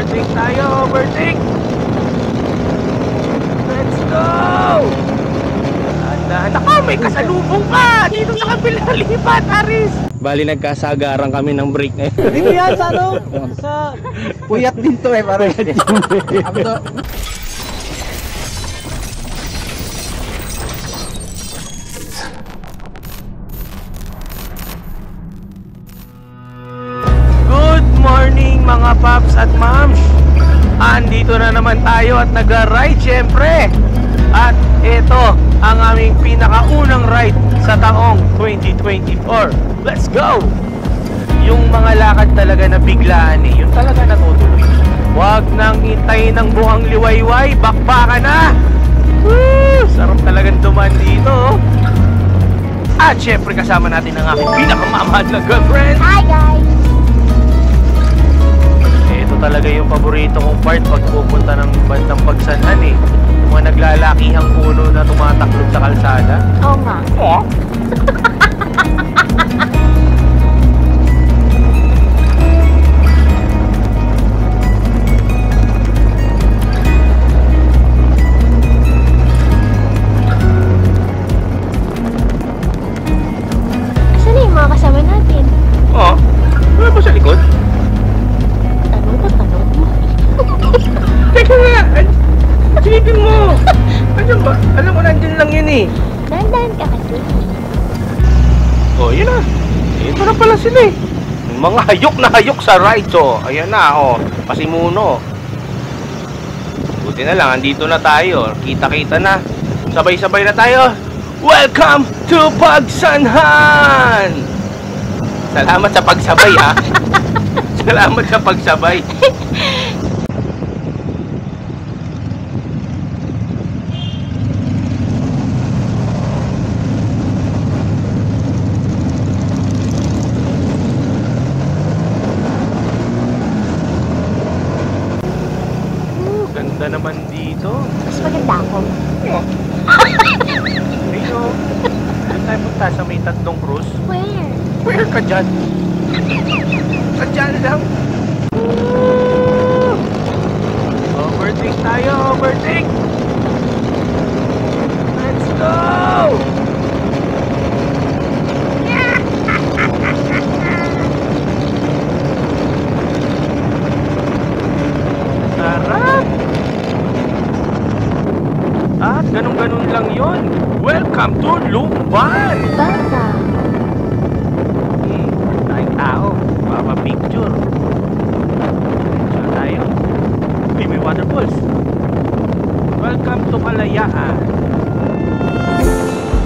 Overtake tayo, overtake! Let's go! Nako, may kasalubong ka! Dito sa kabila, lipat, Aris! Bali, nagkasagaran kami ng break na yun. Dito yan sa ano? Sa puyat din to eh, parang Good morning mga paps at moms! Andito na naman tayo at nag-ride syempre! At ito ang aming pinakaunang ride sa taong 2024. Let's go! Yung mga lakad talaga na biglaan eh, yung talaga natutuloy. Huwag nang hintayin ng buhang liwayway, bakbakan na! Woo! Sarap talagang duman dito. At syempre kasama natin ang aking pinakamamahal na girlfriend. Hi guys! Ito talaga yung paborito kong part pag pupunta ng bandang Pagsanhan eh. Yung mga naglalakihang puno na tumataklog sa kalsada. Oo nga. Oh. Asan na yung mga kasama natin? Oh, wala ba sa likod? Tanong mo. Teka nga! Silipin mo! Andiyan ba? Alam mo, nandyan lang yun eh. Dahan-dahan ka kasi. Oh, yun na. Ito na pala sila eh. Mga hayok na hayok sa rides oh. Ayan na oh. Pasimuno. Buti na lang, andito na tayo. Kita-kita na. Sabay-sabay na tayo. Welcome to Pagsanhan! Salamat sa pagsabay ha. Salamat sa pagsabay. Ganda naman dito. Mas maganda ako. Oh. Ayun. Saan tayo punta sa may tatlong cruise? Where? Where ka dyan? Dyan lang. Overtake tayo, overtake! Let's go! Sarap! At ganun-ganun lang yun. Welcome to Lumban! Bata. Tayong tao. Picture. Picture tayo. Uy, may waterfalls. Welcome to Kalayaan.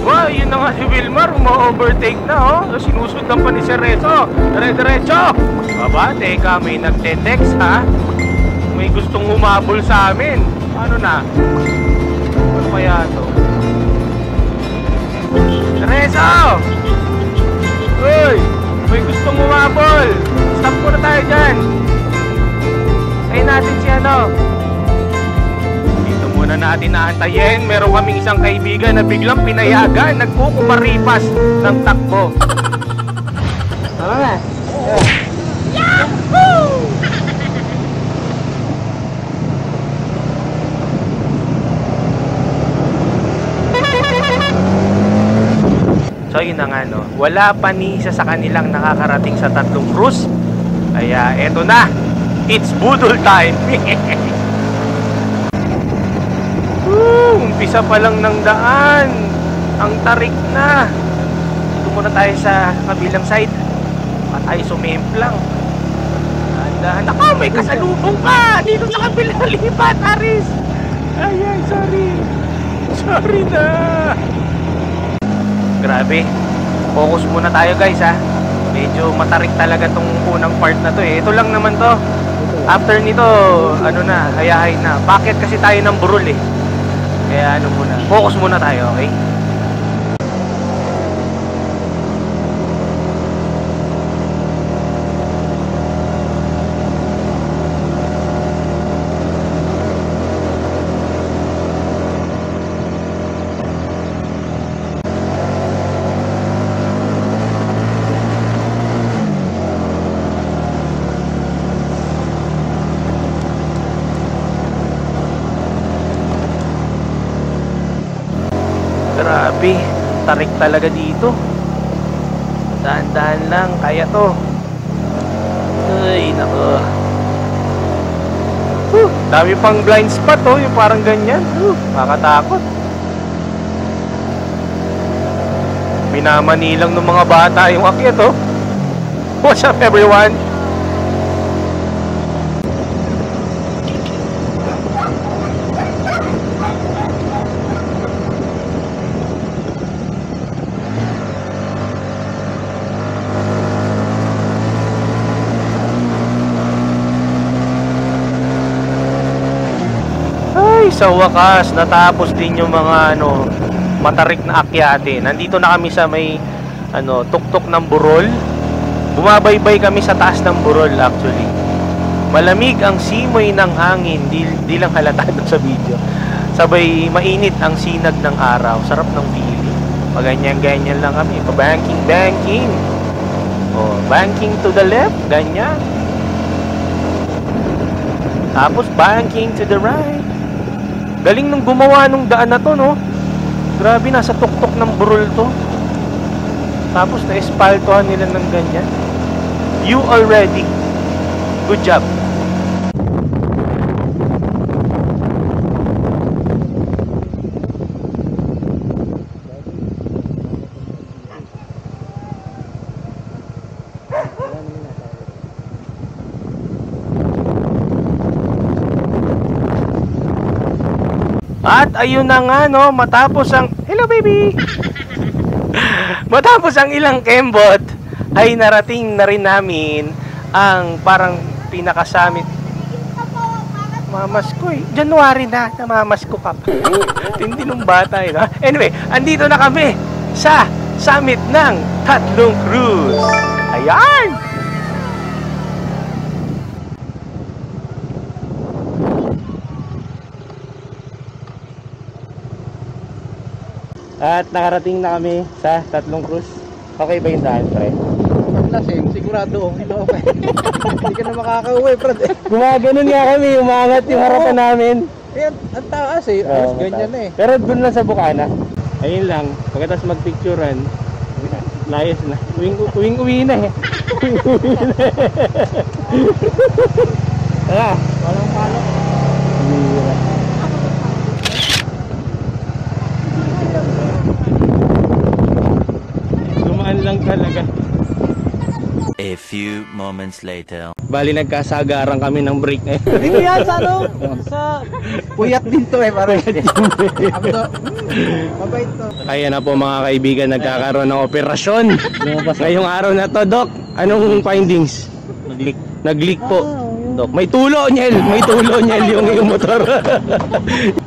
Wow, yun na nga si Wilmar. Ma-overtake na oh. Sinusundan pa ni Cerezo. Dire-diretso. Aba, teka, may nagte-text ha. May gustong humabol sa amin. Ano na? Ano kaya to? Cerezo! Uy! May gustong humabol! Stop muna tayo dyan! Kain natin si ano? Dito muna natin naantayin. Meron kaming isang kaibigan na biglang pinayagan. Nagkukumaripas ng takbo. tara na. Yahoo! So yun na nga no, wala pa ni isa sa kanilang nakakarating sa tatlong cruise. Kaya eto na, it's budol time. Umpisa pa lang ng daan. Ang tarik na. Dito muna tayo sa kabilang side. Pa tayo sumimplang. Dahan-dahan. Ako, may kasalubong ka! Dito sa kabila, lipat, Aris! Ay, sorry. Sorry na. Grabe. Focus muna tayo guys ha. Medyo matarik talaga tong unang part na to eh. Ito lang naman to. After nito, ano na, hayahay na. Bakit kasi tayo ng burol eh. Kaya ano muna. Focus muna tayo, okay? Grabe, tarik talaga dito. Dahan-dahan lang, kaya to. Ay, nako. Dami pang blind spot oh, yung parang ganyan. Makatakot. Minamanilang ng mga bata yung akyat oh. What's up everyone? Sa wakas, natapos din yung mga matarik na akyatin. Nandito na kami sa may tuktok ng Burol. Bumabaybay kami sa taas ng Burol actually. Malamig ang simoy ng hangin, di lang halata doon sa video. Sabay mainit ang sinag ng araw. Sarap ng feeling. Paganyan-ganyan lang kami. Pa-banking. Oh, banking to the left, ganyan. Tapos banking to the right. Galing nung gumawa nung daan na to, no? Grabe, nasa tuktok ng Burol to. Tapos na-espaltohan nila ng ganyan. You already. Good job. At ayun na nga no, matapos ang hello baby. Matapos ang ilang kembot ay narating na rin namin ang parang pinaka-summit. Mamasko eh. January na, namamasko ka pa. Tindi nung bata eh. No? Anyway, andito na kami sa summit ng Tatlong Cruz. Ayan! At nakarating na kami sa Tatlong Cruz. Okay ba yung daan, pre? Lasing, sigurado. Hindi ka na makakauwi, Brad. Gumaganon nga kami, umangat yung harapan namin. Ayan, ang taas eh. Alas ganyan na eh. Pero dun lang sa Bukana. Ayun lang, pagkatapos magpicturean, layas na. Uwing-uwi na eh. Uwing-uwi na eh. Tara. Walang palo. Dumaan lang talaga. A few moments later. Bali nagkasagaran kami ng break na yun. Dito yan sa sa puyat din to eh. Parang mabait to. Kaya na po mga kaibigan, nagkakaroon ng operasyon. Ngayong araw na to, Doc. Anong findings? Nag-leak po. Doc, may tulo niel yung motor.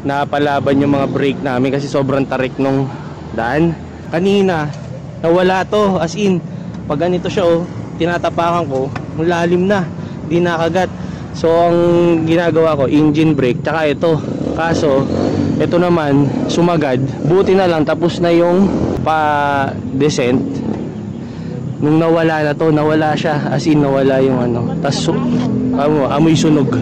Napalaban yung mga brake namin kasi sobrang tarik nung daan. Kanina, nawala to. As in, pag ganito siya oh, tinatapakan ko, malalim na, di nakagat. So ang ginagawa ko, engine brake, tsaka ito. Kaso, ito naman, sumagad. Buti na lang, tapos na yung pa-descent. Nung nawala na to, nawala siya. As in, nawala yung ano. Tas, amoy sunog.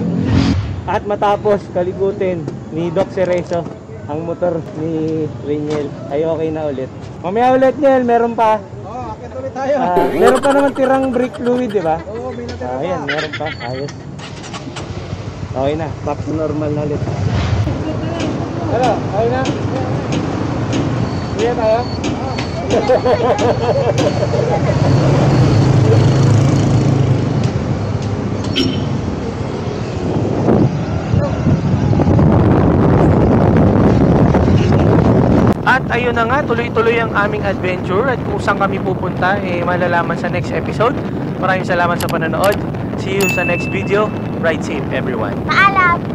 At matapos, kaligutin ni Doc Cerezo ang motor ni Reniel ay okay na ulit. Mamaya ulit, Niel, meron pa. Akit ulit tayo. Meron pa naman tirang brake fluid, di ba? Oo, may natira pa. Ayan, meron pa. Ayos. Okay na, back to normal na ulit. Hello, okay na? Sige tayo? At ayun na nga, tuloy-tuloy ang aming adventure at kung saan kami pupunta, malalaman sa next episode. Maraming salamat sa panonood. See you sa next video. Ride safe everyone. Paalam!